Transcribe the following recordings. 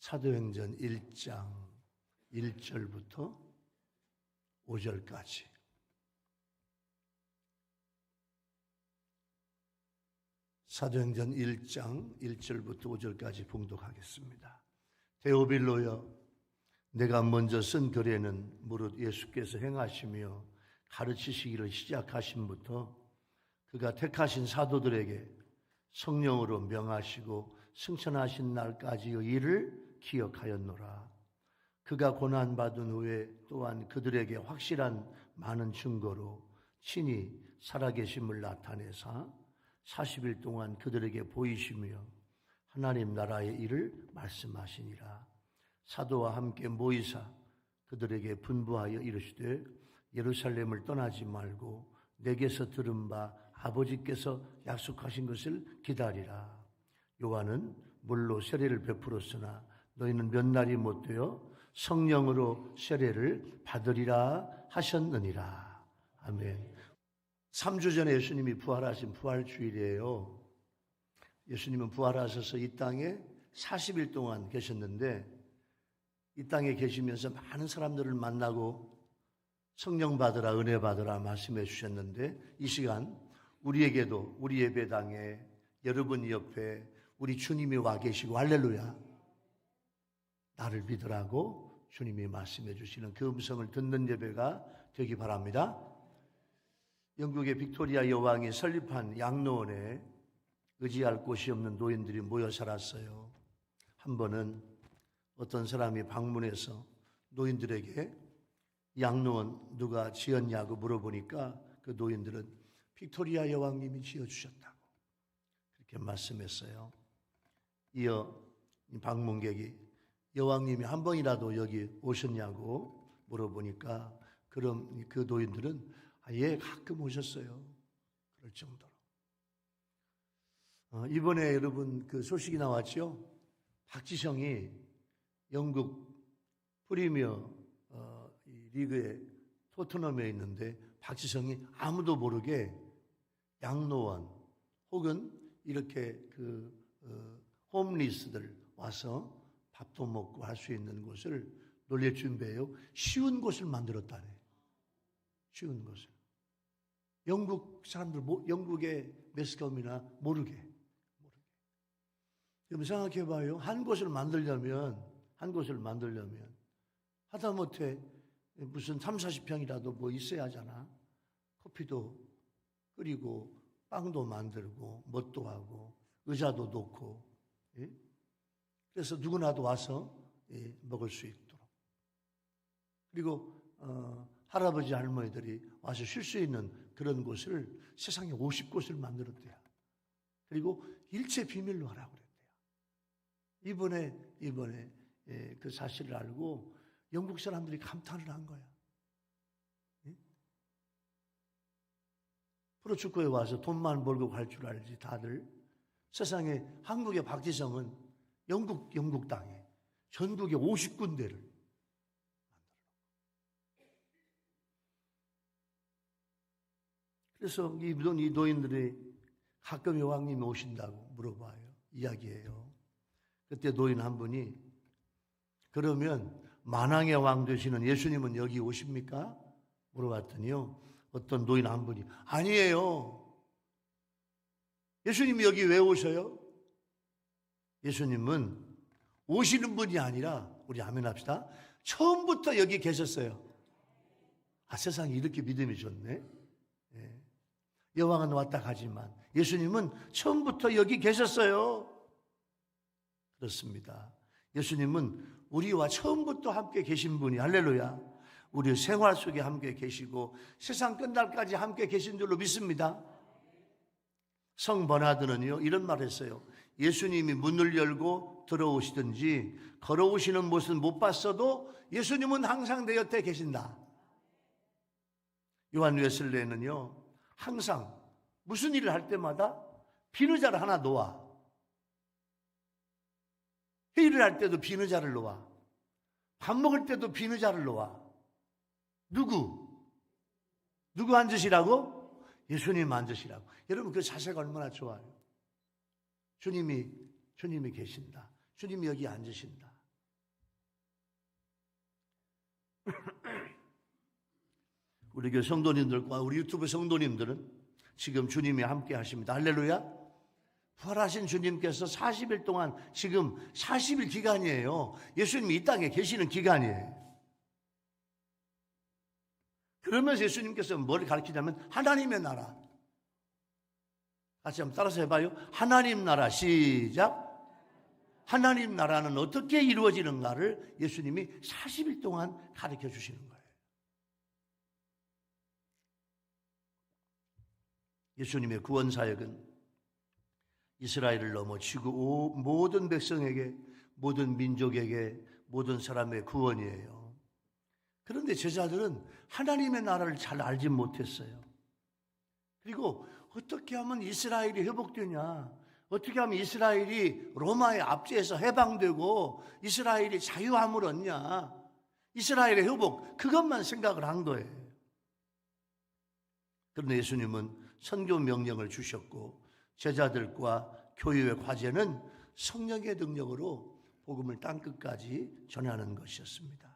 사도행전 1장 1절부터 5절까지. 사도행전 1장 1절부터 5절까지 봉독하겠습니다. 데오빌로여, 내가 먼저 쓴 글에는 무릇 예수께서 행하시며 가르치시기를 시작하심부터 그가 택하신 사도들에게 성령으로 명하시고 승천하신 날까지의 일을 기억하였노라. 그가 고난받은 후에 또한 그들에게 확실한 많은 증거로 친히 살아계심을 나타내사 40일 동안 그들에게 보이시며 하나님 나라의 일을 말씀하시니라. 사도와 함께 모이사 그들에게 분부하여 이르시되 예루살렘을 떠나지 말고 내게서 들은 바 아버지께서 약속하신 것을 기다리라. 요한은 물로 세례를 베풀었으나 너희는 몇 날이 못되어 성령으로 세례를 받으리라 하셨느니라. 아멘. 3주 전에 예수님이 부활하신 부활주일이에요. 예수님은 부활하셔서 이 땅에 40일 동안 계셨는데 이 땅에 계시면서 많은 사람들을 만나고 성령 받으라, 은혜 받으라 말씀해 주셨는데 이 시간 우리에게도 우리 예배당에 여러분 옆에 우리 주님이 와 계시고 할렐루야, 나를 믿으라고 주님이 말씀해 주시는 그 음성을 듣는 예배가 되기 바랍니다. 영국의 빅토리아 여왕이 설립한 양로원에 의지할 곳이 없는 노인들이 모여 살았어요. 한 번은 어떤 사람이 방문해서 노인들에게 양로원 누가 지었냐고 물어보니까 그 노인들은 빅토리아 여왕님이 지어주셨다고 그렇게 말씀했어요. 이어 방문객이 여왕님이 한 번이라도 여기 오셨냐고 물어보니까 그럼 그 노인들은 예, 가끔 오셨어요. 그럴 정도로. 이번에 여러분 그 소식이 나왔죠. 박지성이 영국 프리미어 리그의 토트넘에 있는데 박지성이 아무도 모르게 양로원 혹은 이렇게 홈리스들 와서 밥도 먹고 할 수 있는 곳을 놀릴 준비해요. 쉬운 곳을 만들었다네. 쉬운 곳을. 영국 사람들, 영국의 매스컴이나 모르게. 그럼 생각해 봐요. 한 곳을 만들려면 하다못해 무슨 30-40평이라도 뭐 있어야 하잖아. 커피도 끓이고 빵도 만들고 뭣도 하고 의자도 놓고, 예? 그래서 누구나도 와서 먹을 수 있도록. 그리고 할아버지 할머니들이 와서 쉴 수 있는 그런 곳을 세상에 50곳을 만들었대요. 그리고 일체 비밀로 하라고 그랬대요. 이번에 그 사실을 알고 영국 사람들이 감탄을 한 거야. 프로축구에 와서 돈만 벌고 갈 줄 알지 다들. 세상에 한국의 박지성은 영국 땅에 전국에 50군데를 만들어. 그래서 이 노인들이 가끔 여왕님이 오신다고 물어봐요. 이야기해요. 그때 노인 한 분이 그러면 만왕의 왕 되시는 예수님은 여기 오십니까? 물어봤더니요. 어떤 노인 한 분이 아니에요. 예수님이 여기 왜 오셔요? 예수님은 오시는 분이 아니라 우리 아멘 합시다. 처음부터 여기 계셨어요. 세상에 이렇게 믿음이 좋네. 예. 여왕은 왔다 가지만 예수님은 처음부터 여기 계셨어요. 그렇습니다. 예수님은 우리와 처음부터 함께 계신 분이 할렐루야. 우리 생활 속에 함께 계시고 세상 끝날까지 함께 계신 줄로 믿습니다. 성 버나드는요 이런 말을 했어요. 예수님이 문을 열고 들어오시든지 걸어오시는 모습은 못 봤어도 예수님은 항상 내 곁에 계신다. 요한 웨슬레는요 항상 무슨 일을 할 때마다 비누자를 하나 놓아. 회의를 할 때도 비누자를 놓아. 밥 먹을 때도 비누자를 놓아. 누구 앉으시라고? 예수님 앉으시라고. 여러분 그 자세가 얼마나 좋아요. 주님이 계신다. 주님이 여기 앉으신다. 우리 교회 성도님들과 우리 유튜브 성도님들은 지금 주님이 함께 하십니다. 할렐루야. 부활하신 주님께서 40일 동안, 지금 40일 기간이에요. 예수님이 이 땅에 계시는 기간이에요. 그러면서 예수님께서 뭘 가르치냐면 하나님의 나라. 같이 한번 따라서 해봐요. 하나님 나라. 시작. 하나님 나라는 어떻게 이루어지는가를 예수님이 40일 동안 가르쳐 주시는 거예요. 예수님의 구원 사역은 이스라엘을 넘어치고 모든 백성에게, 모든 민족에게, 모든 사람의 구원이에요. 그런데 제자들은 하나님의 나라를 잘 알지 못했어요. 그리고 어떻게 하면 이스라엘이 회복되냐, 어떻게 하면 이스라엘이 로마의 압제에서 해방되고 이스라엘이 자유함을 얻냐, 이스라엘의 회복, 그것만 생각을 한 거예요. 그런데 예수님은 선교 명령을 주셨고 제자들과 교회의 과제는 성령의 능력으로 복음을 땅끝까지 전하는 것이었습니다.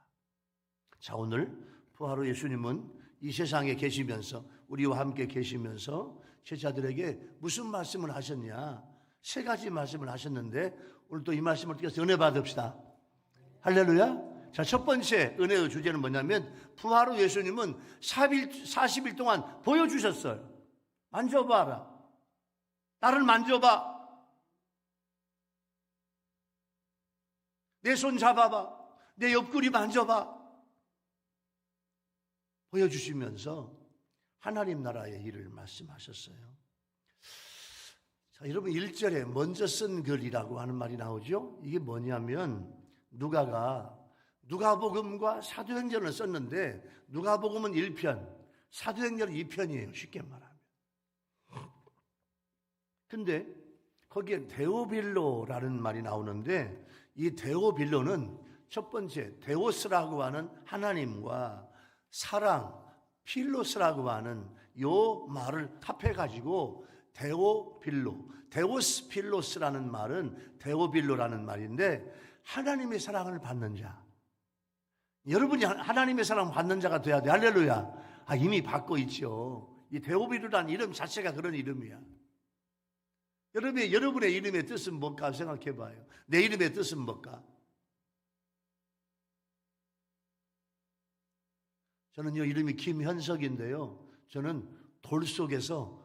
자, 오늘 부활 후 예수님은 이 세상에 계시면서, 우리와 함께 계시면서 제자들에게 무슨 말씀을 하셨냐? 세 가지 말씀을 하셨는데 오늘 또 이 말씀을 통해서 은혜 받읍시다. 할렐루야. 자, 첫 번째 은혜의 주제는 뭐냐면 부활 후 예수님은 40일 동안 보여주셨어요. 만져봐라. 나를 만져봐. 내 손 잡아봐. 내 옆구리 만져봐. 보여주시면서 하나님 나라의 일을 말씀하셨어요. 자, 여러분 1절에 먼저 쓴 글이라고 하는 말이 나오죠. 이게 뭐냐면 누가복음과 사도행전을 썼는데 누가복음은 1편, 사도행전은 2편이에요. 쉽게 말하면. 근데 거기에 데오빌로라는 말이 나오는데 이 데오빌로는 첫 번째 데오스라고 하는 하나님과 사랑, 필로스라고 하는 요 말을 합해가지고 데오빌로, 데오스 필로스라는 말은 데오빌로라는 말인데 하나님의 사랑을 받는 자. 여러분이 하나님의 사랑을 받는 자가 돼야 돼. 할렐루야. 이미 받고 있죠. 이 데오빌로라는 이름 자체가 그런 이름이야. 여러분의 이름의 뜻은 뭘까 생각해 봐요. 내 이름의 뜻은 뭘까? 저는요, 이름이 김현석인데요. 저는 돌 속에서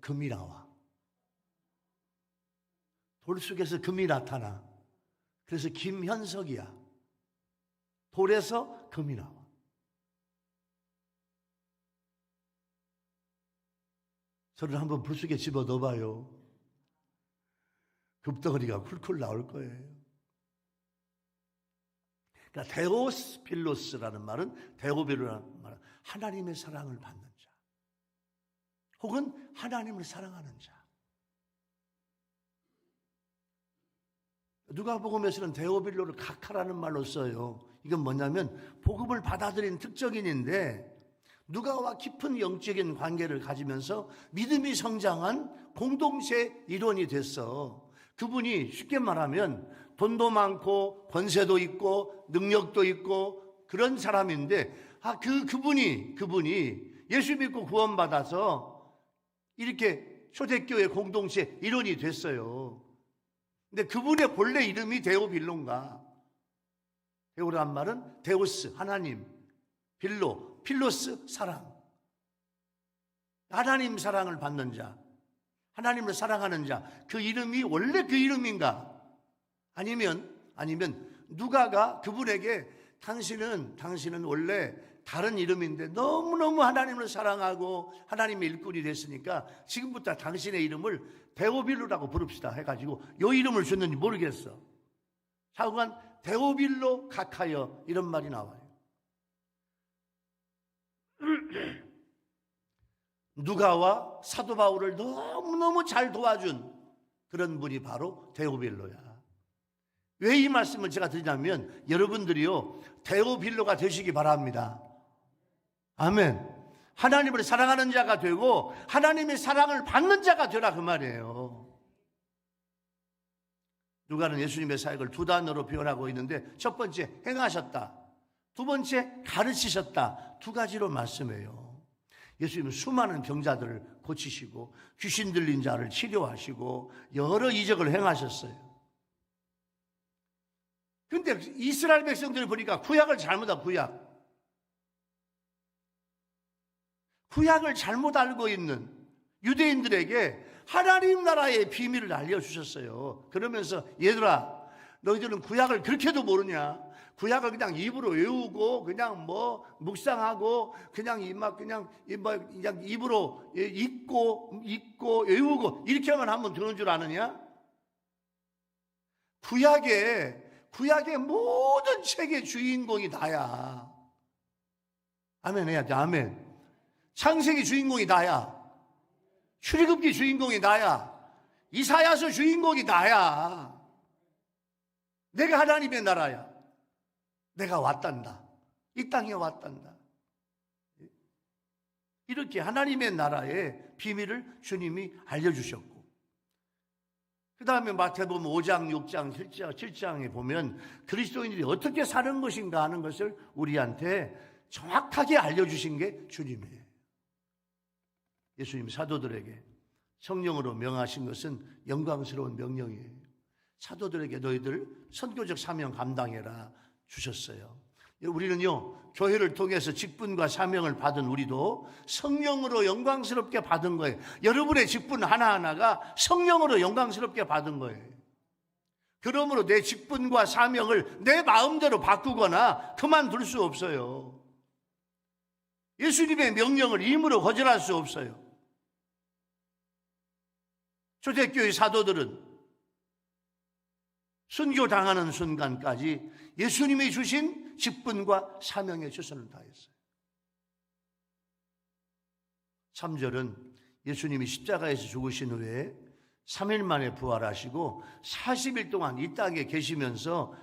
금이 나와. 돌 속에서 금이 나타나. 그래서 김현석이야. 돌에서 금이 나와. 저를 한번 불 속에 집어 넣어봐요. 금덩어리가 쿨쿨 나올 거예요. 그러니까 데오스 필로스라는 말은, 데오빌로라는 말은 하나님의 사랑을 받는 자, 혹은 하나님을 사랑하는 자. 누가복음에서는 데오빌로를 각하라는 말로 써요. 이건 뭐냐면 복음을 받아들인 특적인인데 누가와 깊은 영적인 관계를 가지면서 믿음이 성장한 공동체 일원이 됐어. 그분이 쉽게 말하면 돈도 많고 권세도 있고 능력도 있고 그런 사람인데 그분이 예수 믿고 구원받아서 이렇게 초대교회 공동체 일원이 됐어요. 근데 그분의 본래 이름이 데오빌로인가? 데오란 말은 데오스, 하나님, 빌로, 필로스, 사랑. 하나님 사랑을 받는 자, 하나님을 사랑하는 자, 그 이름이 원래 그 이름인가? 아니면 누가가 그분에게 당신은 원래 다른 이름인데 너무너무 하나님을 사랑하고 하나님의 일꾼이 됐으니까 지금부터 당신의 이름을 데오빌로라고 부릅시다 해가지고 요 이름을 줬는지 모르겠어. 하여간 데오빌로 각하여 이런 말이 나와요. 누가와 사도 바울을 너무너무 잘 도와준 그런 분이 바로 데오빌로야. 왜 이 말씀을 제가 드리냐면 여러분들이요 데오빌로가 되시기 바랍니다. 아멘. 하나님을 사랑하는 자가 되고 하나님의 사랑을 받는 자가 되라 그 말이에요. 누가는 예수님의 사역을 두 단어로 표현하고 있는데 첫 번째 행하셨다, 두 번째 가르치셨다, 두 가지로 말씀해요. 예수님은 수많은 병자들을 고치시고 귀신 들린 자를 치료하시고 여러 이적을 행하셨어요. 그런데 이스라엘 백성들을 보니까 구약을 잘못한 구약을 잘못 알고 있는 유대인들에게 하나님 나라의 비밀을 알려주셨어요. 그러면서 얘들아, 너희들은 구약을 그렇게도 모르냐? 구약을 그냥 입으로 외우고 그냥 뭐 묵상하고 그냥 입으로 읽고 외우고 이렇게만 하면 되는 줄 아느냐? 구약의 모든 책의 주인공이 나야. 아멘 해야 돼. 아멘. 창세기 주인공이 나야. 출애굽기 주인공이 나야. 이사야서 주인공이 나야. 내가 하나님의 나라야. 내가 왔단다. 이 땅에 왔단다. 이렇게 하나님의 나라의 비밀을 주님이 알려주셨고, 그 다음에 마태복음 5장, 6장, 7장에 보면 그리스도인들이 어떻게 사는 것인가 하는 것을 우리한테 정확하게 알려주신 게 주님이에요. 예수님 사도들에게 성령으로 명하신 것은 영광스러운 명령이에요. 사도들에게 너희들 선교적 사명 감당해라 주셨어요. 우리는요, 교회를 통해서 직분과 사명을 받은 우리도 성령으로 영광스럽게 받은 거예요. 여러분의 직분 하나하나가 성령으로 영광스럽게 받은 거예요. 그러므로 내 직분과 사명을 내 마음대로 바꾸거나 그만둘 수 없어요. 예수님의 명령을 임으로 거절할 수 없어요. 초대교회 사도들은 순교당하는 순간까지 예수님이 주신 직분과 사명에 최선을 다했어요. 3절은 예수님이 십자가에서 죽으신 후에 3일 만에 부활하시고 40일 동안 이 땅에 계시면서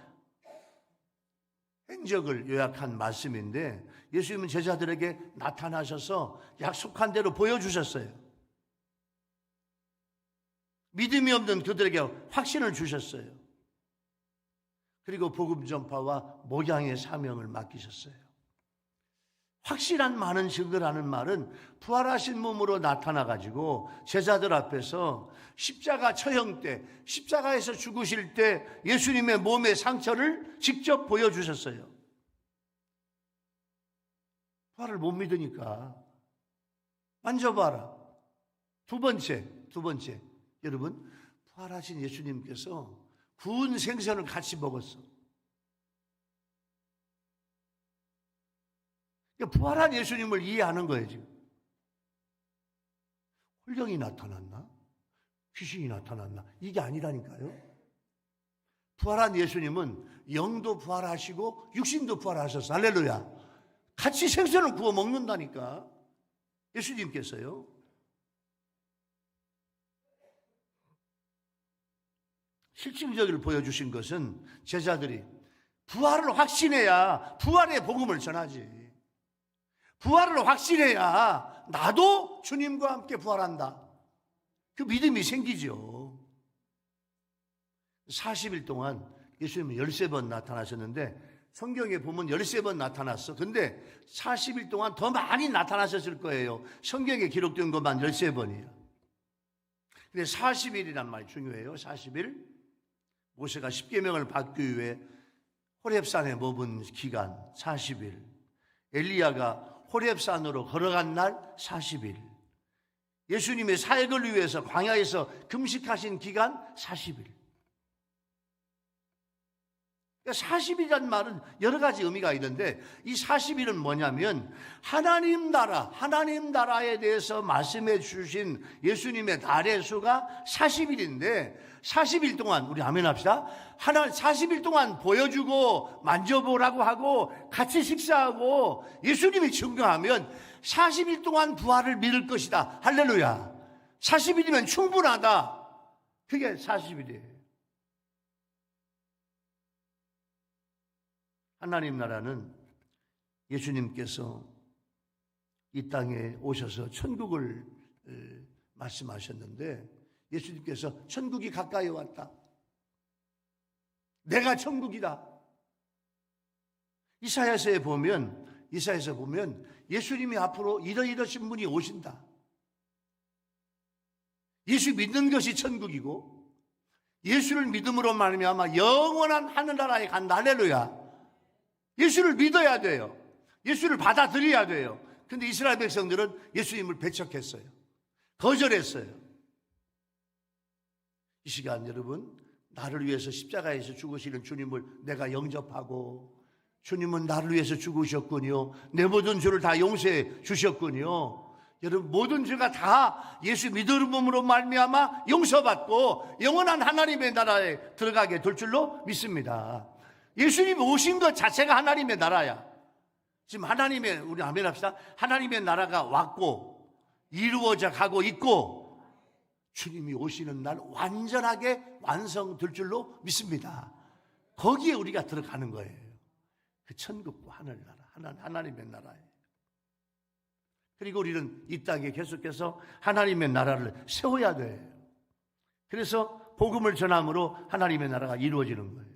행적을 요약한 말씀인데, 예수님은 제자들에게 나타나셔서 약속한 대로 보여주셨어요. 믿음이 없는 그들에게 확신을 주셨어요. 그리고 복음 전파와 목양의 사명을 맡기셨어요. 확실한 많은 증거라는 말은 부활하신 몸으로 나타나가지고 제자들 앞에서 십자가 처형 때, 십자가에서 죽으실 때 예수님의 몸의 상처를 직접 보여주셨어요. 부활을 못 믿으니까 만져봐라. 두 번째, 여러분, 부활하신 예수님께서 구운 생선을 같이 먹었어. 그러니까 부활한 예수님을 이해하는 거예요, 지금. 홀령이 나타났나? 귀신이 나타났나? 이게 아니라니까요. 부활한 예수님은 영도 부활하시고 육신도 부활하셨어. 할렐루야. 같이 생선을 구워 먹는다니까, 예수님께서요. 실증적으로 보여주신 것은 제자들이 부활을 확신해야 부활의 복음을 전하지. 부활을 확신해야 나도 주님과 함께 부활한다, 그 믿음이 생기죠. 40일 동안 예수님은 13번 나타나셨는데, 성경에 보면 13번 나타났어. 근데 40일 동안 더 많이 나타나셨을 거예요. 성경에 기록된 것만 13번이에요. 근데 40일이란 말이 중요해요. 40일. 모세가 십계명을 받기 위해 호렙산에 머문 기간 40일. 엘리야가 호렙산으로 걸어간 날 40일. 예수님의 사역을 위해서 광야에서 금식하신 기간 40일. 40일이라는 말은 여러 가지 의미가 있는데, 이 40일은 뭐냐면 하나님 나라에 대해서 말씀해 주신 예수님의 날의 수가 40일인데 40일 동안, 우리 아멘 합시다. 40일 동안 보여주고 만져보라고 하고 같이 식사하고 예수님이 증거하면 40일 동안 부활을 믿을 것이다. 할렐루야. 40일이면 충분하다. 그게 40일이에요. 하나님 나라는 예수님께서 이 땅에 오셔서 천국을 말씀하셨는데, 예수님께서 천국이 가까이 왔다, 내가 천국이다. 이사야서에 보면 이사야에서 보면 예수님이 앞으로 이러이러신 분이 오신다. 예수 믿는 것이 천국이고 예수를 믿음으로 말미암아 영원한 하늘나라에 간다. 할렐루야. 예수를 믿어야 돼요. 예수를 받아들여야 돼요. 근데 이스라엘 백성들은 예수님을 배척했어요. 거절했어요. 이 시간 여러분, 나를 위해서 십자가에서 죽으시는 주님을 내가 영접하고 주님은 나를 위해서 죽으셨군요. 내 모든 죄를 다 용서해 주셨군요. 여러분, 모든 죄가 다 예수 믿음으로 말미암아 용서받고 영원한 하나님의 나라에 들어가게 될 줄로 믿습니다. 예수님이 오신 것 자체가 하나님의 나라야. 지금 하나님의, 우리 아멘 합시다. 하나님의 나라가 왔고 이루어져 가고 있고 주님이 오시는 날 완전하게 완성될 줄로 믿습니다. 거기에 우리가 들어가는 거예요. 그 천국과 하늘나라, 하나님의 나라에. 그리고 우리는 이 땅에 계속해서 하나님의 나라를 세워야 돼요. 그래서 복음을 전함으로 하나님의 나라가 이루어지는 거예요.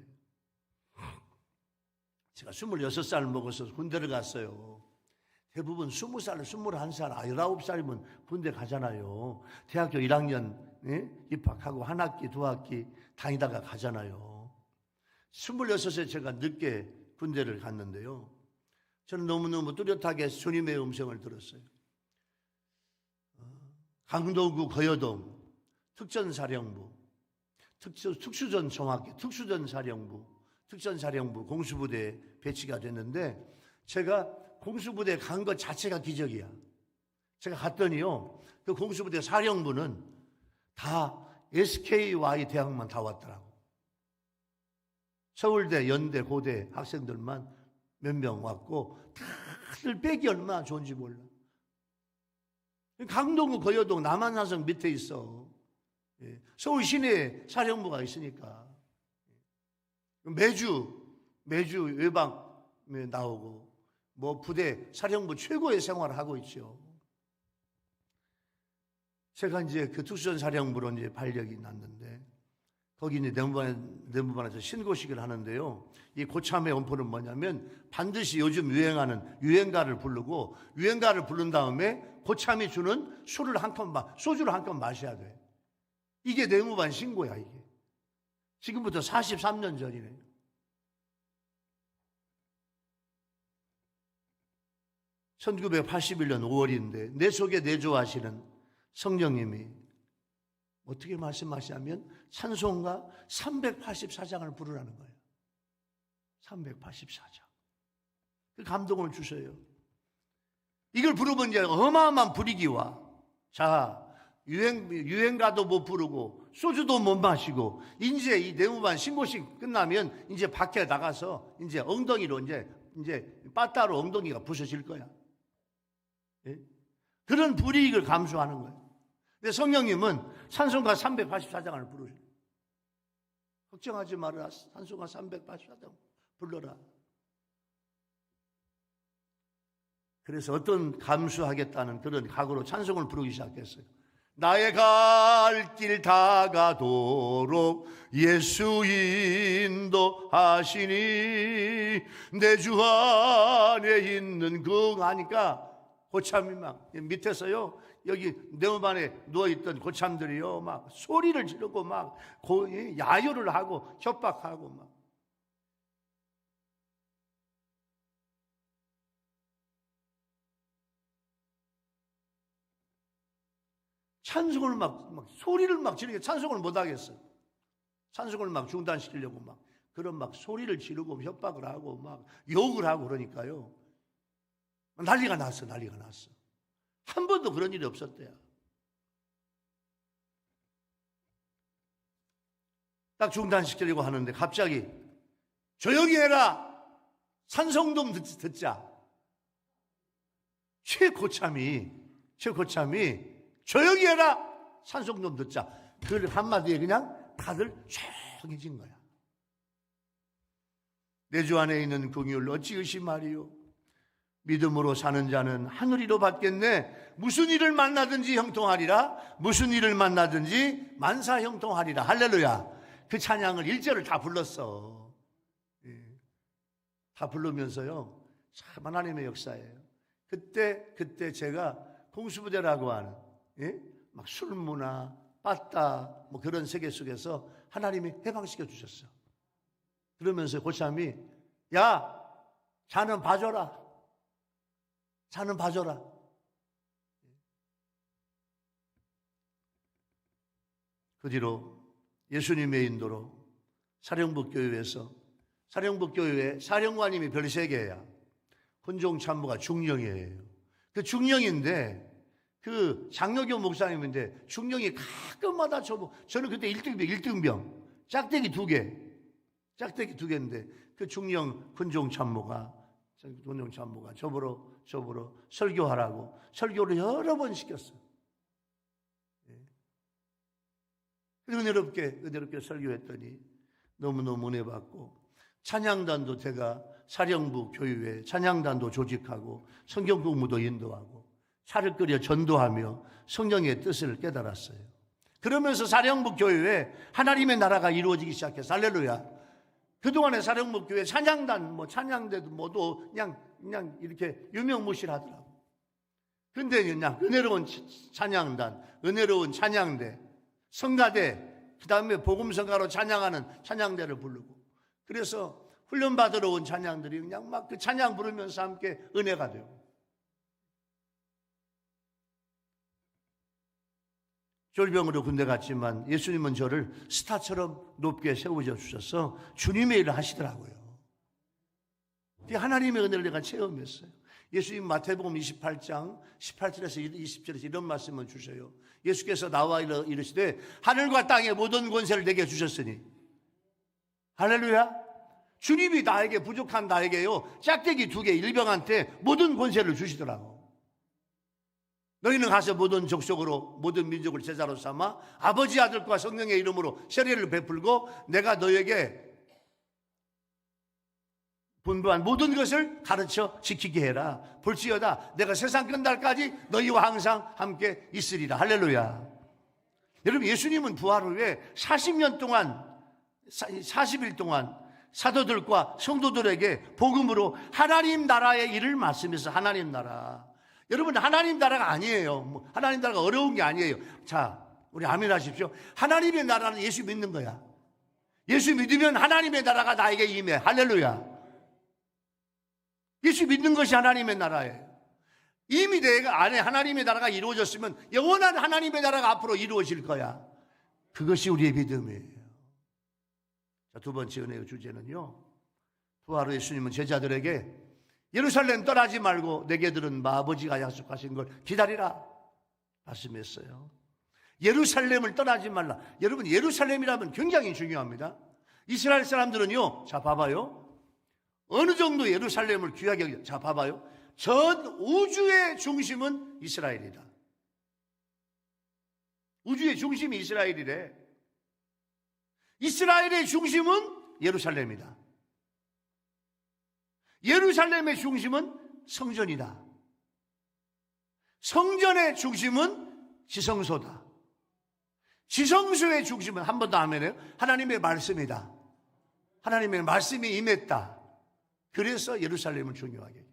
제가 26살 먹어서 군대를 갔어요. 대부분 20살, 21살, 19살이면 군대 가잖아요. 대학교 1학년 입학하고 한 학기, 두 학기 다니다가 가잖아요. 26에 제가 늦게 군대를 갔는데요. 저는 너무너무 뚜렷하게 주님의 음성을 들었어요. 강동구 거여동 특전사령부, 특전사령부 공수부대에 배치가 됐는데 제가 공수부대에 간 것 자체가 기적이야. 제가 갔더니요, 그 공수부대 사령부는 다 SKY 대학만 다 왔더라고. 서울대, 연대, 고대 학생들만 몇 명 왔고 다들 백이 얼마나 좋은지 몰라. 강동구 거여동 남한산성 밑에 있어. 서울 시내에 사령부가 있으니까 매주 외방에 나오고 뭐 부대 사령부 최고의 생활을 하고 있죠. 제가 이제 그 특수전 사령부로 이제 발령이 났는데 거기 이제 내무반에서 신고식을 하는데요. 이 고참의 원포는 뭐냐면 반드시 요즘 유행하는 유행가를 부르고 유행가를 부른 다음에 고참이 주는 술을 소주를 한 캔 마셔야 돼. 이게 내무반 신고야, 이게. 지금부터 43년 전이네요. (1981년 5월인데) 내 속에 내조하시는 성령님이 어떻게 말씀하시냐면 찬송가 384장을 부르라는 거예요. 384장. 그 감동을 주셔요. 이걸 부르면 이제 어마어마한 분위기와, 자, 유행가도 못 부르고 소주도 못 마시고 이제 이 내무반 신고식 끝나면 이제 밖에 나가서 이제 엉덩이로 이제 빠따로 엉덩이가 부서질 거야. 예? 그런 불이익을 감수하는 거예요. 근데 성령님은 찬송가 384장을 부르셔요. 걱정하지 말아라. 찬송가 384장 불러라. 그래서 어떤 감수하겠다는 그런 각오로 찬송을 부르기 시작했어요. 나의 갈 길 다가도록 예수 인도하시니 내 주 안에 있는 하니까 고참이 막 밑에서요, 여기 내무반에 누워있던 고참들이요 막 소리를 지르고 막 야유를 하고 협박하고 막. 찬송을 막 소리를 막 지르게 찬송을 못 하겠어요. 찬송을 막 중단시키려고 막 그런 막 소리를 지르고 협박을 하고 막 욕을 하고 그러니까요. 난리가 났어. 한 번도 그런 일이 없었대요. 딱 중단시키려고 하는데 갑자기 조용히 해라. 찬송 좀 듣자. 최고참이 조용히 해라. 찬송 좀 듣자. 그 한마디에 그냥 다들 조용해진 거야. 내 주 안에 있는 긍휼을 어찌 의심하리요. 믿음으로 사는 자는 하늘이로 받겠네. 무슨 일을 만나든지 형통하리라. 무슨 일을 만나든지 만사 형통하리라. 할렐루야. 그 찬양을 1절을 다 불렀어. 다 부르면서요 참 하나님의 역사예요. 그때 제가 공수부대라고 하는, 예? 막 술무나 빠따 뭐 그런 세계 속에서 하나님이 해방시켜 주셨어. 그러면서 고참이, 야, 자는 봐줘라. 자는 봐줘라. 그 뒤로 예수님의 인도로 사령부교회에서, 사령부교회 사령관님이 별 3개야. 혼종참모가 중령이에요. 그 중령인데, 그 장로교 목사님인데 중령이 가끔마다 저는 그때 1등병 짝대기 2개인데 그 중령 혼종참모가 저보러 설교하라고 설교를 여러 번 시켰어요. 은혜롭게 설교했더니 너무너무 은혜 받고, 찬양단도 제가 사령부 교회에 찬양단도 조직하고 성경 공부도 인도하고 차를 끓여 전도하며 성령의 뜻을 깨달았어요. 그러면서 사령부 교회에 하나님의 나라가 이루어지기 시작해서, 할렐루야. 그동안에 사령부 교회 찬양단 찬양대도 모두 그냥 이렇게 유명무실하더라고. 근데 그냥 은혜로운 찬양단, 은혜로운 찬양대, 성가대, 그 다음에 복음성가로 찬양하는 찬양대를 부르고, 그래서 훈련받으러 온 찬양들이 그냥 막 그 찬양 부르면서 함께 은혜가 되고, 졸병으로 군대 갔지만 예수님은 저를 스타처럼 높게 세워주셔서 주님의 일을 하시더라고요. 하나님의 은혜를 내가 체험했어요. 예수님 마태복음 28장 18절에서 20절에서 이런 말씀을 주셔요. 예수께서 나와 이르시되 하늘과 땅의 모든 권세를 내게 주셨으니, 할렐루야. 주님이 나에게, 부족한 나에게요, 짝대기 2개 일병한테 모든 권세를 주시더라고. 너희는 가서 모든 족속으로 모든 민족을 제자로 삼아 아버지, 아들과 성령의 이름으로 세례를 베풀고 내가 너에게 분부한 모든 것을 가르쳐 지키게 해라. 볼지어다 내가 세상 끝날까지 너희와 항상 함께 있으리라. 할렐루야. 여러분, 예수님은 부활 후에 40년 동안 40일 동안 사도들과 성도들에게 복음으로 하나님 나라의 일을 말씀해서, 하나님 나라, 여러분 하나님 나라가 아니에요. 하나님 나라가 어려운 게 아니에요. 자, 우리 아멘 하십시오. 하나님의 나라는 예수 믿는 거야. 예수 믿으면 하나님의 나라가 나에게 임해. 할렐루야. 예수 믿는 것이 하나님의 나라예요. 이미 내 안에 하나님의 나라가 이루어졌으면 영원한 하나님의 나라가 앞으로 이루어질 거야. 그것이 우리의 믿음이에요. 자, 2번째 은혜의 주제는요, 부활 후 예수님은 제자들에게 예루살렘 떠나지 말고 내게 들은 아버지가 약속하신 걸 기다리라 말씀했어요. 예루살렘을 떠나지 말라. 여러분, 예루살렘이라면 굉장히 중요합니다. 이스라엘 사람들은요, 자 봐봐요, 어느 정도 예루살렘을 귀하게 여겨. 자 봐봐요, 전 우주의 중심은 이스라엘이다. 우주의 중심이 이스라엘이래. 이스라엘의 중심은 예루살렘이다. 예루살렘의 중심은 성전이다. 성전의 중심은 지성소다. 지성소의 중심은, 한 번 더 아멘해요, 하나님의 말씀이다. 하나님의 말씀이 임했다. 그래서 예루살렘을 중요하게 해요.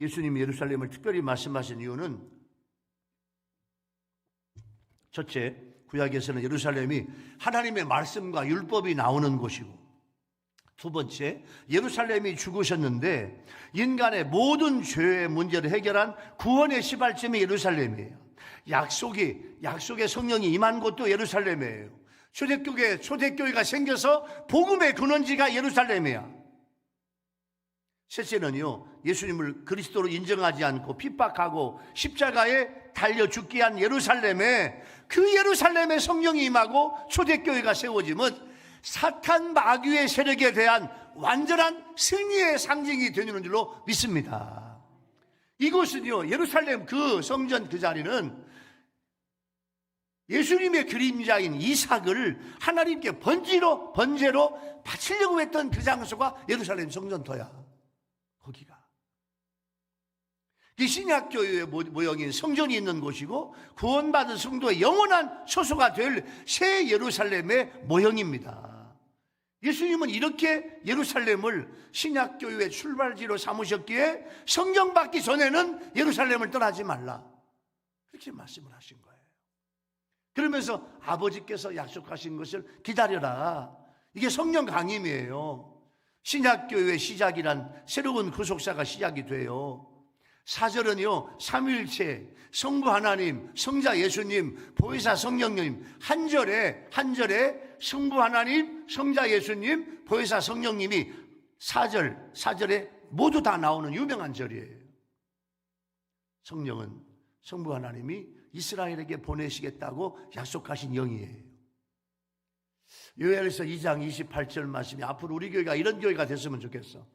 예수님이 예루살렘을 특별히 말씀하신 이유는, 첫째, 구약에서는 예루살렘이 하나님의 말씀과 율법이 나오는 곳이고, 2번째, 예루살렘이 죽으셨는데 인간의 모든 죄의 문제를 해결한 구원의 시발점이 예루살렘이에요. 약속의 성령이 임한 곳도 예루살렘이에요. 초대교회가 생겨서 복음의 근원지가 예루살렘이야. 셋째는요, 예수님을 그리스도로 인정하지 않고 핍박하고 십자가에 달려 죽게 한 예루살렘에, 그 예루살렘에 성령이 임하고 초대교회가 세워지면 사탄 마귀의 세력에 대한 완전한 승리의 상징이 되는 줄로 믿습니다. 이곳은요, 예루살렘 그 성전 그 자리는 예수님의 그림자인 이삭을 하나님께 번제로 바치려고 했던 그 장소가 예루살렘 성전터야. 거기가 이 신약교회의 모형인 성전이 있는 곳이고 구원받은 성도의 영원한 처소가 될 새 예루살렘의 모형입니다. 예수님은 이렇게 예루살렘을 신약교회의 출발지로 삼으셨기에 성령 받기 전에는 예루살렘을 떠나지 말라, 그렇게 말씀을 하신 거예요. 그러면서 아버지께서 약속하신 것을 기다려라. 이게 성령 강림이에요. 신약교회의 시작이란 새로운 구속사가 시작이 돼요. 4절은요, 삼위일체, 성부 하나님, 성자 예수님, 보혜사 성령님, 한 절에 성부 하나님, 성자 예수님, 보혜사 성령님이 4절에 모두 다 나오는 유명한 절이에요. 성령은 성부 하나님이 이스라엘에게 보내시겠다고 약속하신 영이에요. 요엘서 2장 28절 말씀이 앞으로 우리 교회가 이런 교회가 됐으면 좋겠어.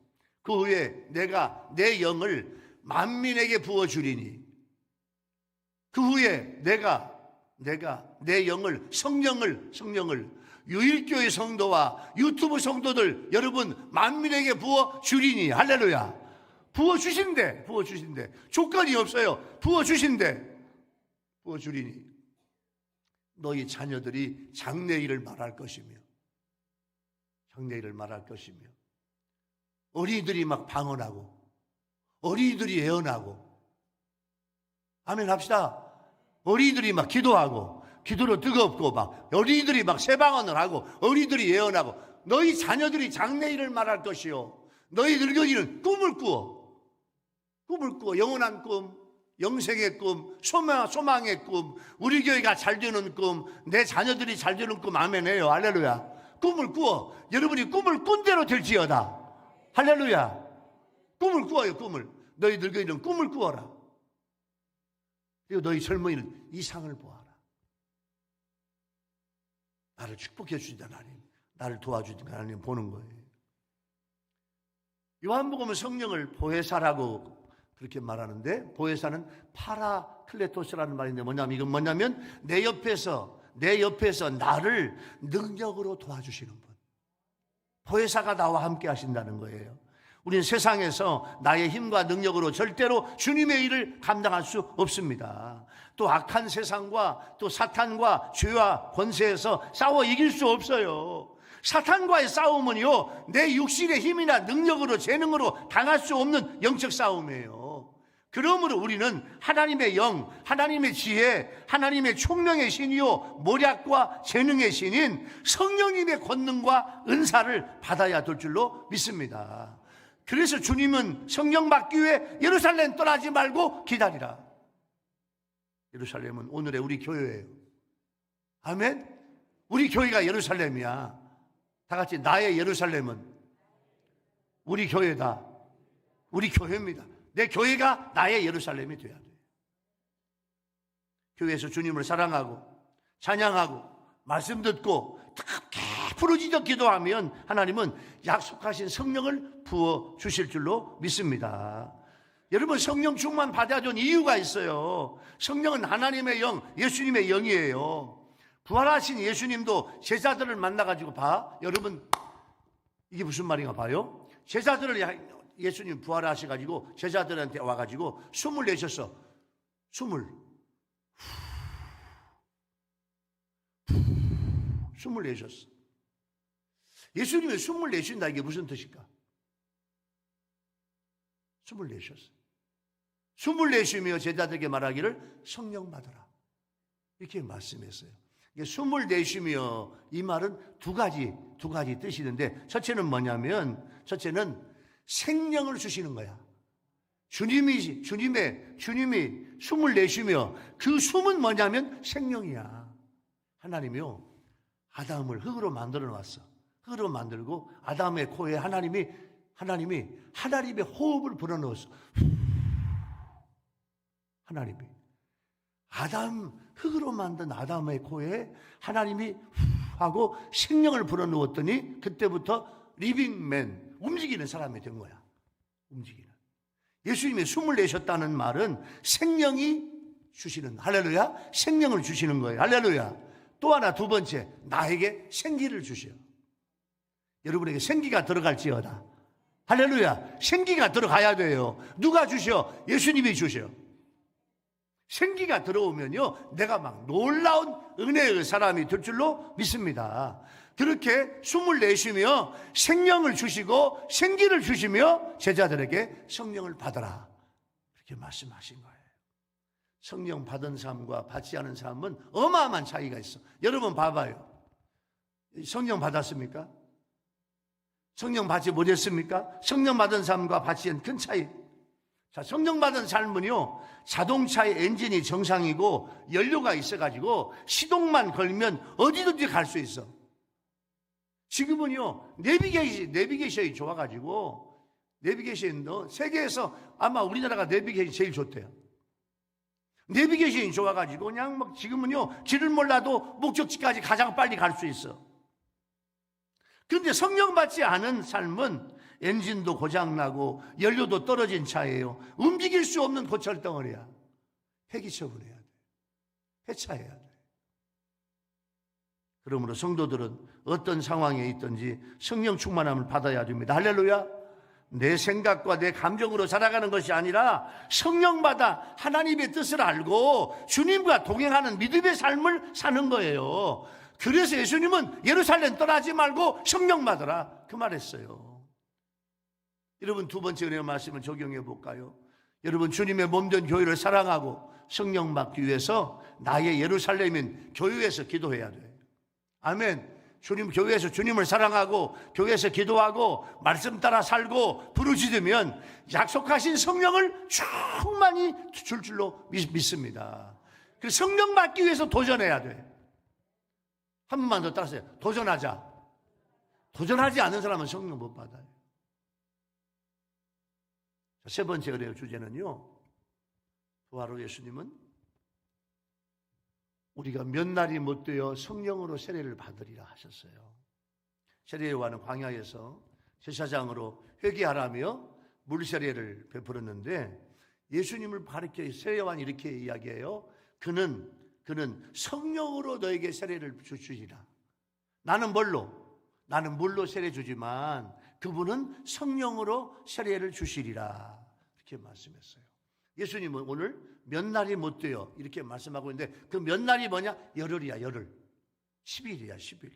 그 후에 내가 내 영을 만민에게 부어주리니, 그 후에 내가 내 영을, 성령을 유일교회 성도와 유튜브 성도들 여러분 만민에게 부어주리니. 할렐루야. 부어주신대. 조건이 없어요. 부어주리니 너희 자녀들이 장래일을 말할 것이며 어린이들이 막 방언하고 어린이들이 예언하고, 아멘 합시다. 어린이들이 막 기도하고 기도로 뜨겁고 막 어린이들이 막 새방언을 하고 어린이들이 예언하고, 너희 자녀들이 장래일을 말할 것이요 너희 늙은이는 꿈을 꾸어 영원한 꿈, 영생의 꿈, 소망의 꿈, 우리 교회가 잘 되는 꿈, 내 자녀들이 잘 되는 꿈. 아멘해요. 할렐루야. 꿈을 꾸어. 여러분이 꿈을 꾼 대로 될지어다. 할렐루야. 꿈을 꾸어요. 꿈을. 너희 늙은이는 꿈을 꾸어라. 그리고 너희 젊은이는 이상을 보아라. 나를 축복해 주신 하나님, 나를 도와주신 하나님 보는 거예요. 요한복음은 성령을 보혜사라고 그렇게 말하는데, 보혜사는 파라클레토스라는 말인데 이건 뭐냐면 내 옆에서 나를 능력으로 도와주시는 분, 보혜사가 나와 함께 하신다는 거예요. 우리는 세상에서 나의 힘과 능력으로 절대로 주님의 일을 감당할 수 없습니다. 또 악한 세상과 또 사탄과 죄와 권세에서 싸워 이길 수 없어요. 사탄과의 싸움은요, 내 육신의 힘이나 능력으로, 재능으로 당할 수 없는 영적 싸움이에요. 그러므로 우리는 하나님의 영, 하나님의 지혜, 하나님의 총명의 신이요 모략과 재능의 신인 성령님의 권능과 은사를 받아야 될 줄로 믿습니다. 그래서 주님은 성령 받기 위해 예루살렘 떠나지 말고 기다리라. 예루살렘은 오늘의 우리 교회예요. 아멘. 우리 교회가 예루살렘이야. 다 같이 나의 예루살렘은 우리 교회다. 우리 교회입니다. 내 교회가 나의 예루살렘이 돼야 돼. 교회에서 주님을 사랑하고 찬양하고 말씀 듣고 뜨겁게 부르짖어 기도하면 하나님은 약속하신 성령을 부어주실 줄로 믿습니다. 여러분, 성령 충만 받아야 되는 이유가 있어요. 성령은 하나님의 영, 예수님의 영이에요. 부활하신 예수님도 제자들을 만나가지고 여러분, 이게 무슨 말인가 봐요. 제자들을, 예수님 부활하셔가지고 제자들한테 와가지고 숨을 내셨어. 숨을 내셨어. 예수님이 숨을 내쉰다, 이게 무슨 뜻일까? 숨을 내셨어. 숨을 내쉬며 제자들에게 말하기를 성령 받으라, 이렇게 말씀했어요. 숨을 내쉬며, 이 말은 두 가지 뜻이 있는데, 첫째는 뭐냐면, 생명을 주시는 거야. 주님이 숨을 내쉬며, 그 숨은 뭐냐면 생명이야. 하나님이요, 아담을 흙으로 만들어 놨어. 흙으로 만들고 아담의 코에 하나님이 하나님의 호흡을 불어넣었어. 하나님이 흙으로 만든 아담의 코에 하나님이 하고 생명을 불어넣었더니 그때부터 리빙맨, 움직이는 사람이 된 거야. 움직이는. 예수님이 숨을 내셨다는 말은 생명이 주시는, 할렐루야, 생명을 주시는 거예요. 할렐루야. 또 하나, 두 번째, 나에게 생기를 주셔. 여러분에게 생기가 들어갈지어다. 할렐루야. 생기가 들어가야 돼요. 누가 주셔? 예수님이 주셔. 생기가 들어오면요, 내가 막 놀라운 은혜의 사람이 될 줄로 믿습니다. 그렇게 숨을 내쉬며 생명을 주시고 생기를 주시며 제자들에게 성령을 받아라, 그렇게 말씀하신 거예요. 성령 받은 삶과 받지 않은 삶은 어마어마한 차이가 있어. 여러분 봐봐요. 성령 받았습니까? 성령 받지 못했습니까? 성령 받은 삶과 받지 않은 큰 차이. 자, 성령 받은 삶은요, 자동차의 엔진이 정상이고 연료가 있어가지고 시동만 걸면 어디든지 갈 수 있어. 지금은요, 내비게이션이 좋아가지고, 내비게이션도 세계에서 아마 우리나라가 내비게이션이 제일 좋대요. 내비게이션이 좋아가지고 그냥 막 지금은요, 길을 몰라도 목적지까지 가장 빨리 갈 수 있어. 그런데 성령 받지 않은 삶은 엔진도 고장나고 연료도 떨어진 차예요. 움직일 수 없는 고철덩어리야. 폐기처분해야 돼. 폐차해야 돼. 그러므로 성도들은 어떤 상황에 있든지 성령 충만함을 받아야 됩니다. 할렐루야. 내 생각과 내 감정으로 살아가는 것이 아니라 성령받아 하나님의 뜻을 알고 주님과 동행하는 믿음의 삶을 사는 거예요. 그래서 예수님은 예루살렘 떠나지 말고 성령 받으라, 그 말했어요. 여러분, 두 번째 은혜의 말씀을 적용해 볼까요? 여러분, 주님의 몸된 교회를 사랑하고 성령 받기 위해서 나의 예루살렘인 교회에서 기도해야 돼요. 아멘. 주님, 교회에서 주님을 사랑하고 교회에서 기도하고 말씀 따라 살고 부르짖으면 약속하신 성령을 충만히 줄 줄로 믿습니다. 그래서 성령 받기 위해서 도전해야 돼. 한 번만 더 따라하세요. 도전하자. 도전하지 않는 사람은 성령 못 받아요. 세 번째 은혜의 주제는요, 부활후 예수님은 우리가 몇 날이 못 되어 성령으로 세례를 받으리라 하셨어요. 세례 요한은 광야에서 제사장으로 회개하라며 물세례를 베풀었는데, 예수님을 가리켜 세례 요한이 이렇게 이야기해요. 그는 성령으로 너에게 세례를 주시리라. 나는 물로 세례 주지만 그분은 성령으로 세례를 주시리라, 이렇게 말씀했어요. 예수님은 오늘 몇 날이 못 돼요, 이렇게 말씀하고 있는데, 그 몇 날이 뭐냐? 열흘이야, 열흘. 10일이야, 10일.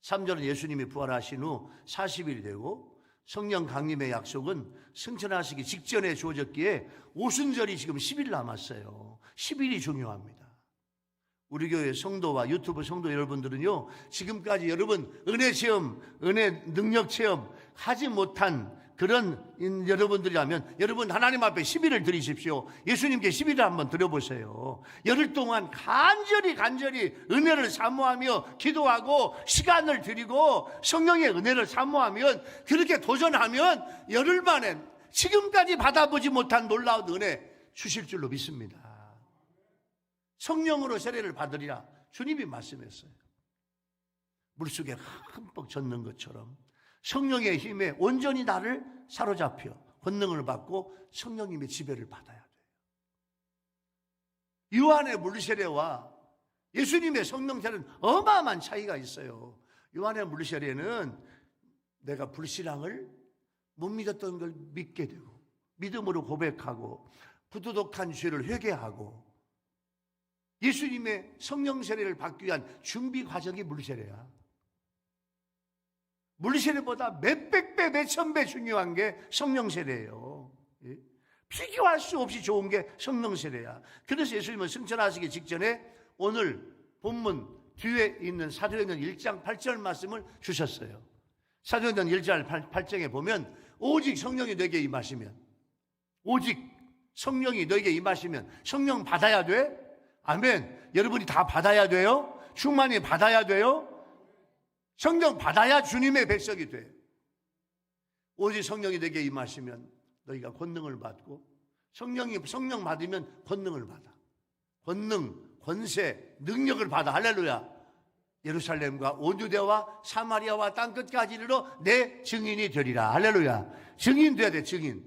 3절은 예수님이 부활하신 후 40일이 되고, 성령 강림의 약속은 승천하시기 직전에 주어졌기에 오순절이 지금 10일 남았어요. 10일이 중요합니다. 우리 교회 성도와 유튜브 성도 여러분들은요, 지금까지 여러분 은혜 체험, 은혜 능력 체험 하지 못한 그런 여러분들이라면 여러분 하나님 앞에 10일을 드리십시오. 예수님께 10일을 한번 드려보세요. 열흘 동안 간절히 은혜를 사모하며 기도하고 시간을 드리고 성령의 은혜를 사모하면, 그렇게 도전하면 열흘 만에 지금까지 받아보지 못한 놀라운 은혜 주실 줄로 믿습니다. 성령으로 세례를 받으리라 주님이 말씀했어요. 물속에 흠뻑 젖는 것처럼 성령의 힘에 온전히 나를 사로잡혀 권능을 받고 성령님의 지배를 받아야 돼요. 요한의 물세례와 예수님의 성령 세례는 어마어마한 차이가 있어요. 요한의 물세례는 내가 불신앙을 못 믿었던 걸 믿게 되고 믿음으로 고백하고 부도덕한 죄를 회개하고, 예수님의 성령 세례를 받기 위한 준비 과정이 물세례야. 물세례보다 몇백 배, 몇천 배 중요한 게 성령 세례예요. 비교할 수 없이 좋은 게 성령 세례야. 그래서 예수님은 승천하시기 직전에 오늘 본문 뒤에 있는 사도행전 1장 8절 말씀을 주셨어요. 사도행전 1장 8장에 보면 오직 성령이 너에게 임하시면, 오직 성령이 너에게 임하시면 성령 받아야 돼. 아멘. 여러분이 다 받아야 돼요. 충만히 받아야 돼요. 성령 받아야 주님의 백성이 돼. 오직 성령이 너에게 임하시면 너희가 권능을 받고, 성령 받으면 권능을 받아. 권능, 권세, 능력을 받아. 할렐루야. 예루살렘과 온 유대와 사마리아와 땅끝까지 이르러 내 증인이 되리라. 할렐루야. 증인 돼야 돼, 증인.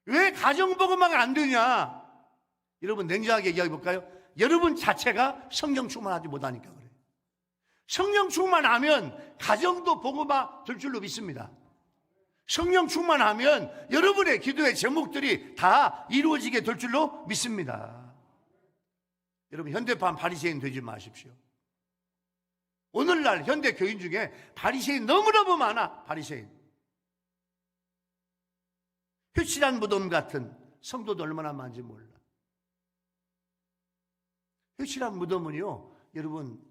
왜 가정복음만 안 되냐? 여러분 냉정하게 얘기해 볼까요? 여러분 자체가 성령 충만하지 못하니까 그래요. 성령 충만하면 가정도 복음화 될 줄로 믿습니다. 성령 충만하면 여러분의 기도의 제목들이 다 이루어지게 될 줄로 믿습니다. 여러분 현대판 바리새인 되지 마십시오. 오늘날 현대 교인 중에 바리새인 너무너무 많아. 바리새인. 휴칠한 무덤 같은 성도도 얼마나 많은지 몰라. 휴칠한 무덤은요, 여러분,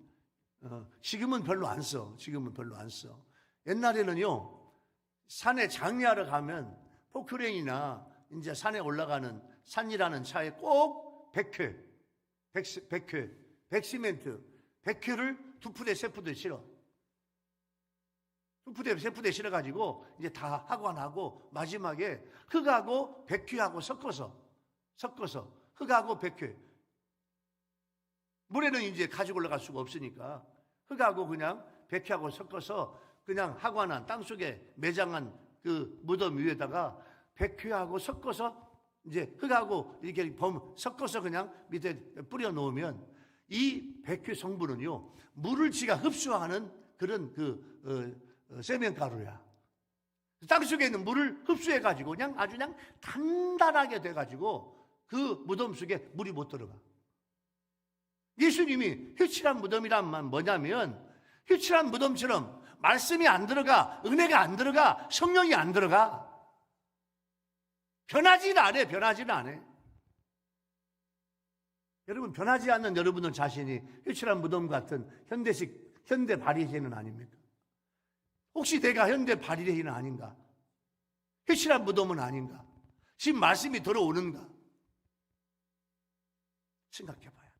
지금은 별로 안 써. 지금은 별로 안 써. 옛날에는요, 산에 장례하러 가면 포크레인이나 이제 산에 올라가는 산이라는 차에 꼭 백시멘트, 100회를 2푸대, 3푸대 실어. 2푸대, 3푸대 실어가지고 이제 다 하고 안 하고 마지막에 흙하고 백회하고 섞어서 흙하고 백회. 물에는 이제 가지고 올라갈 수가 없으니까 흙하고 그냥 백회하고 섞어서 그냥 하고 안 한 땅속에 매장한 그 무덤 위에다가 백회하고 섞어서 이제 흙하고 이렇게 섞어서 그냥 밑에 뿌려 놓으면 이 백회 성분은요, 물을 지가 흡수하는 그런 세면가루야. 땅속에 있는 물을 흡수해가지고 그냥 아주 그냥 단단하게 돼가지고 그 무덤 속에 물이 못 들어가. 예수님이 휴칠한 무덤이란 말 뭐냐면, 휴칠한 무덤처럼 말씀이 안 들어가, 은혜가 안 들어가, 성령이 안 들어가. 변하지는 않아. 여러분, 변하지 않는 여러분들 자신이 휴칠한 무덤 같은 현대 바리새인은 아닙니까? 혹시 내가 현대 바리새인은 아닌가? 휴칠한 무덤은 아닌가? 지금 말씀이 들어오는가? 생각해 봐야 돼.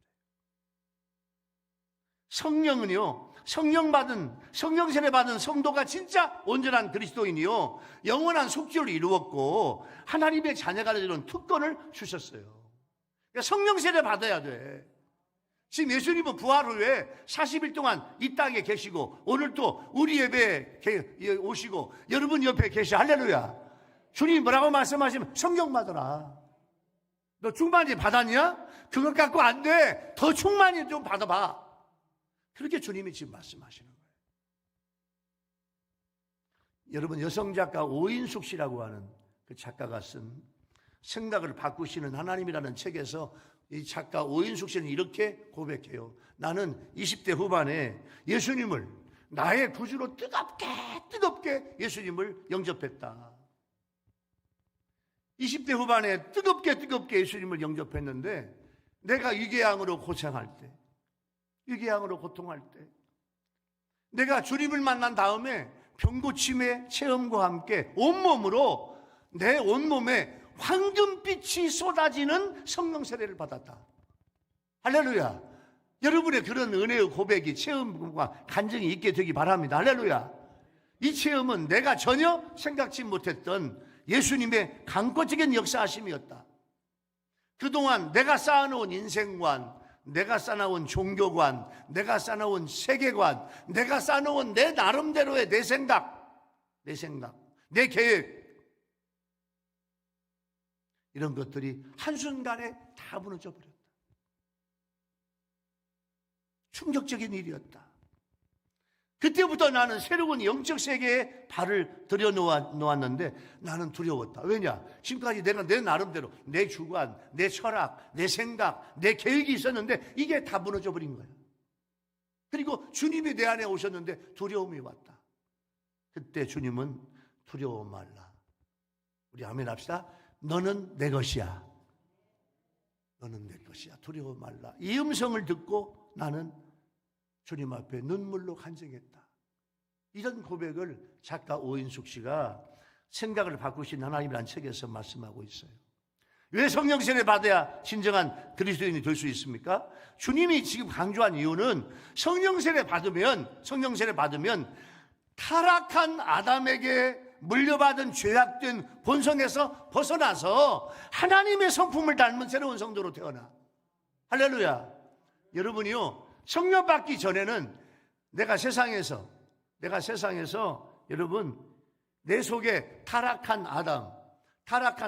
성령은요, 성령 세례 받은 성도가 진짜 온전한 그리스도인이요, 영원한 속죄를 이루었고 하나님의 자녀가 되는 특권을 주셨어요. 그러니까 성령 세례 받아야 돼. 지금 예수님은 부활 후에 40일 동안 이 땅에 계시고 오늘 또 우리 예배에 오시고 여러분 옆에 계셔. 할렐루야. 주님이 뭐라고 말씀하시면 성령 받아라. 너 충만히 받았냐? 그것 갖고 안 돼. 더 충만히 좀 받아봐. 그렇게 주님이 지금 말씀하시는 거예요. 여러분, 여성 작가 오인숙 씨라고 하는 그 작가가 쓴 생각을 바꾸시는 하나님이라는 책에서 이 작가 오인숙 씨는 이렇게 고백해요. 나는 20대 후반에 예수님을 나의 구주로 뜨겁게 예수님을 영접했다. 20대 후반에 뜨겁게 예수님을 영접했는데 내가 위궤양으로 고생할 때, 위궤양으로 고통할 때, 내가 주님을 만난 다음에 병고침의 체험과 함께 온몸으로 내 온몸에 황금빛이 쏟아지는 성령 세례를 받았다. 할렐루야. 여러분의 그런 은혜의 고백이, 체험과 간증이 있게 되기 바랍니다. 할렐루야. 이 체험은 내가 전혀 생각지 못했던 예수님의 강권적인 역사하심이었다. 그동안 내가 쌓아놓은 인생관, 내가 쌓아놓은 종교관, 내가 쌓아놓은 세계관, 내가 쌓아놓은 내 나름대로의 내 생각, 내 계획, 이런 것들이 한순간에 다 무너져 버렸다. 충격적인 일이었다. 그때부터 나는 새로운 영적 세계에 발을 들여놓았는데 나는 두려웠다. 왜냐? 지금까지 내가 내 나름대로 내 주관, 내 철학, 내 생각, 내 계획이 있었는데 이게 다 무너져 버린 거야. 그리고 주님이 내 안에 오셨는데 두려움이 왔다. 그때 주님은 두려워 말라. 우리 아멘 합시다. 너는 내 것이야. 너는 내 것이야. 두려워 말라. 이 음성을 듣고 나는 주님 앞에 눈물로 간증했다. 이런 고백을 작가 오인숙 씨가 생각을 바꾸신 하나님이라는 책에서 말씀하고 있어요. 왜 성령 세례 받아야 진정한 그리스도인이 될 수 있습니까? 주님이 지금 강조한 이유는 성령 세례 받으면 타락한 아담에게 물려받은 죄악된 본성에서 벗어나서 하나님의 성품을 닮은 새로운 성도로 태어나. 할렐루야. 여러분이요, 성령 받기 전에는 내가 세상에서 여러분 내 속에 타락한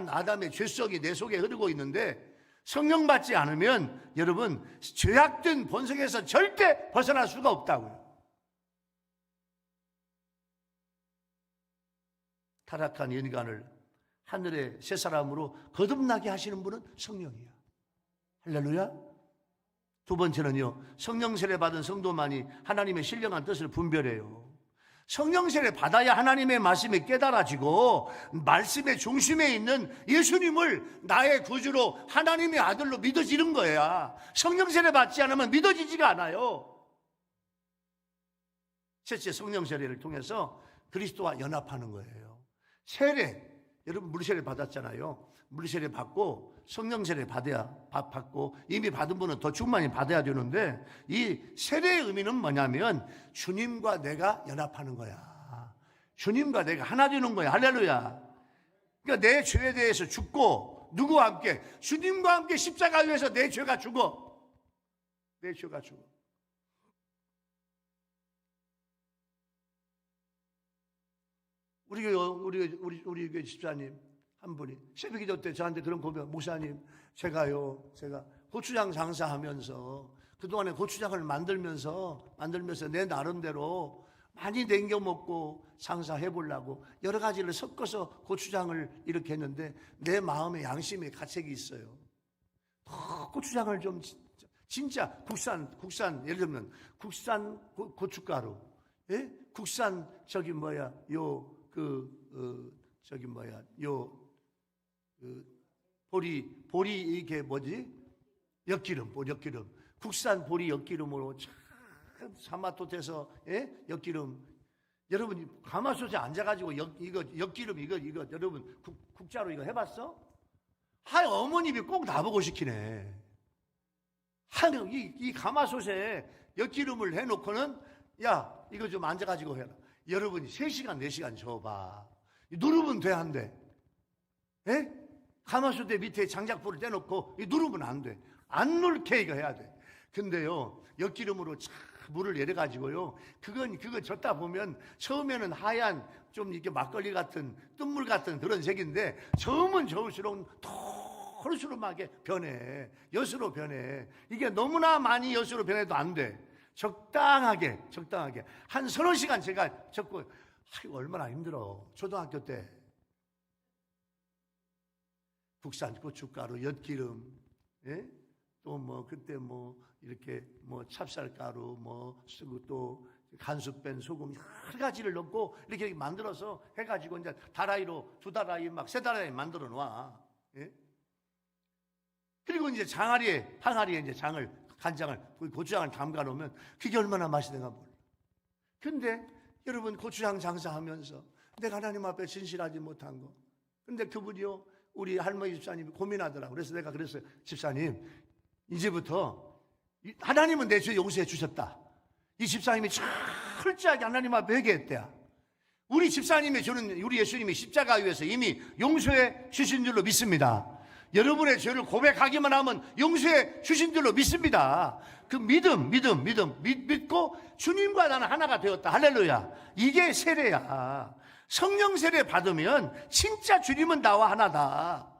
아담의 죄성이 내 속에 흐르고 있는데 성령 받지 않으면 여러분 죄악된 본성에서 절대 벗어날 수가 없다고요. 타락한 인간을 하늘의 새 사람으로 거듭나게 하시는 분은 성령이야. 할렐루야. 두 번째는요, 성령 세례 받은 성도만이 하나님의 신령한 뜻을 분별해요. 성령 세례 받아야 하나님의 말씀이 깨달아지고 말씀의 중심에 있는 예수님을 나의 구주로 하나님의 아들로 믿어지는 거야. 성령 세례 받지 않으면 믿어지지가 않아요. 셋째, 성령 세례를 통해서 그리스도와 연합하는 거예요. 세례, 여러분 물세례 받았잖아요. 물세례 받고 성령 세례 받고 이미 받은 분은 더 충만히 받아야 되는데, 이 세례의 의미는 뭐냐면 주님과 내가 연합하는 거야. 주님과 내가 하나 되는 거야. 할렐루야. 그러니까 내 죄에 대해서 죽고, 누구와 함께? 주님과 함께 십자가 위에서 내 죄가 죽어. 내 죄가 죽어. 우리 교회 집사님 한 분이 새벽 기도 때 저한테 그런 고백, 목사님, 제가 고추장 장사하면서 그동안에 고추장을 만들면서 내 나름대로 많이 냉겨 먹고 장사해 보려고 여러 가지를 섞어서 고추장을 이렇게 했는데 내 마음에 양심의 가책이 있어요. 고추장을 좀 진짜 국산 예를 들면 국산 고춧가루, 예? 국산 보리 이게 뭐지? 엿기름. 국산 보리 엿기름으로 참 사마토에서, 예? 엿기름. 여러분 가마솥에 앉아가지고 엿기름 이거 여러분 국자로 이거 해봤어? 하여 어머님이 꼭 나보고 시키네. 하여 이 가마솥에 엿기름을 해놓고는 야 이거 좀 앉아가지고 해라. 여러분이 3시간 4시간 줘봐. 누르면 돼, 안 돼? 예? 가마솥에 밑에 장작불을 떼놓고 누르면 안 돼. 안 누르게 이거 해야 돼. 근데요, 엿기름으로 참 물을 내려가지고요, 그거 젓다 보면 처음에는 하얀 좀 이렇게 막걸리 같은 뜬물 같은 그런 색인데 저으면 저을수록 털수름하게 변해. 엿으로 변해. 이게 너무나 많이 엿으로 변해도 안 돼. 적당하게 한 30시간 제가 적고, 얼마나 힘들어. 초등학교 때 국산 고춧가루, 엿기름, 예? 또 뭐 그때 뭐 이렇게 뭐 찹쌀가루 쓰고 또 간수 뺀 소금 여러 가지를 넣고 이렇게 만들어서 해가지고 이제 다라이로 2다라이 막 3다라이 만들어 놔. 예? 그리고 이제 항아리에 이제 간장을, 고추장을 담가 놓으면 그게 얼마나 맛있는가 몰라. 근데 여러분 고추장 장사하면서 내가 하나님 앞에 진실하지 못한 거. 근데 그분이요, 우리 할머니 집사님이 고민하더라고. 그래서 내가 그랬어요. 집사님, 이제부터 하나님은 내 죄 용서해 주셨다. 이 집사님이 철저하게 하나님 앞에 회개했대요. 우리 집사님의 죄는 우리 예수님이 십자가 위에서 이미 용서해 주신 줄로 믿습니다. 여러분의 죄를 고백하기만 하면 용서해 주신 줄로 믿습니다. 그 믿고 주님과 나는 하나가 되었다. 할렐루야. 이게 세례야. 성령 세례 받으면 진짜 주님은 나와 하나다.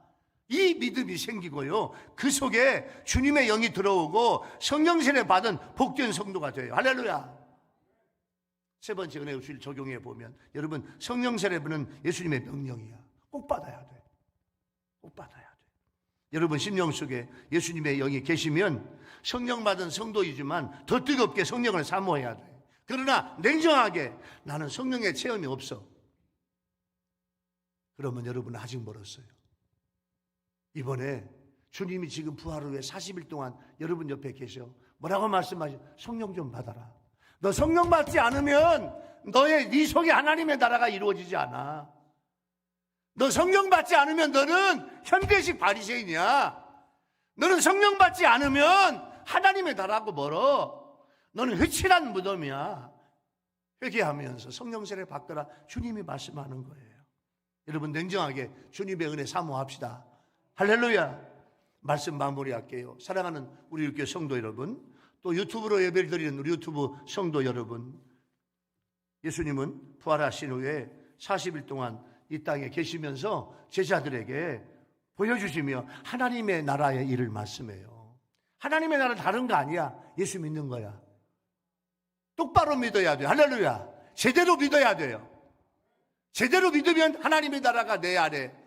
이 믿음이 생기고요, 그 속에 주님의 영이 들어오고 성령 세례 받은 복된 성도가 돼요. 할렐루야. 세 번째 은혜의 주일 적용해 보면, 여러분 성령 세례는 예수님의 명령이야. 꼭 받아야 돼. 꼭 받아야 돼. 여러분 심령 속에 예수님의 영이 계시면 성령 받은 성도이지만 더 뜨겁게 성령을 사모해야 돼. 그러나 냉정하게 나는 성령의 체험이 없어. 그러면 여러분은 아직 멀었어요. 이번에 주님이 지금 부활 후에 40일 동안 여러분 옆에 계셔. 뭐라고 말씀하셔? 성령 좀 받아라. 너 성령 받지 않으면 네 속에 하나님의 나라가 이루어지지 않아. 너 성령 받지 않으면 너는 현대식 바리새인이야. 너는 성령 받지 않으면 하나님의 나라하고 멀어. 너는 회칠한 무덤이야. 회개하면서 성령 세례 받더라. 주님이 말씀하는 거예요. 여러분 냉정하게 주님의 은혜 사모합시다. 할렐루야. 말씀 마무리할게요. 사랑하는 우리 교회 성도 여러분, 또 유튜브로 예배를 드리는 우리 유튜브 성도 여러분, 예수님은 부활하신 후에 40일 동안 이 땅에 계시면서 제자들에게 보여주시며 하나님의 나라의 일을 말씀해요. 하나님의 나라는 다른 거 아니야. 예수 믿는 거야. 똑바로 믿어야 돼요. 할렐루야. 제대로 믿어야 돼요. 제대로 믿으면 하나님의 나라가 내 안에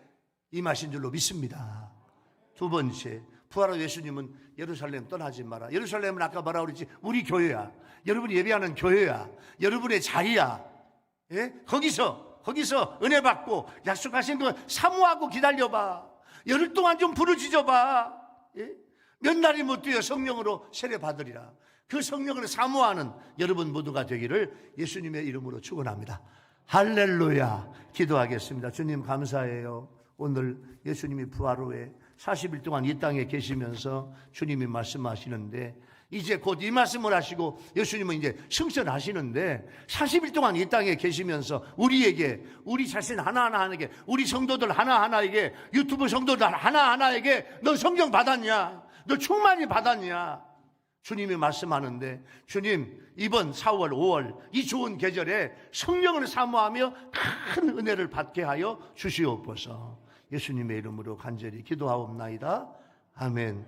임하신 줄로 믿습니다. 두 번째, 부활한 예수님은 예루살렘 떠나지 마라. 예루살렘은 아까 뭐라 그랬지? 우리 교회야. 여러분이 예배하는 교회야. 여러분의 자리야. 예? 거기서 은혜 받고 약속하신 거 사모하고 기다려봐. 열흘 동안 좀 부르짖어봐. 예? 몇 날이 못 뛰어 성령으로 세례 받으리라. 그 성령을 사모하는 여러분 모두가 되기를 예수님의 이름으로 축원합니다. 할렐루야. 기도하겠습니다. 주님 감사해요. 오늘 예수님이 부활 후에 40일 동안 이 땅에 계시면서 주님이 말씀하시는데 이제 곧 이 말씀을 하시고 예수님은 이제 승천하시는데 40일 동안 이 땅에 계시면서 우리에게, 우리 자신 하나하나에게, 우리 성도들 하나하나에게, 유튜브 성도들 하나하나에게 너 성령 받았냐? 너 충만히 받았냐? 주님이 말씀하는데 주님 이번 4월 5월 이 좋은 계절에 성령을 사모하며 큰 은혜를 받게 하여 주시옵소서. 예수님의 이름으로 간절히 기도하옵나이다. 아멘.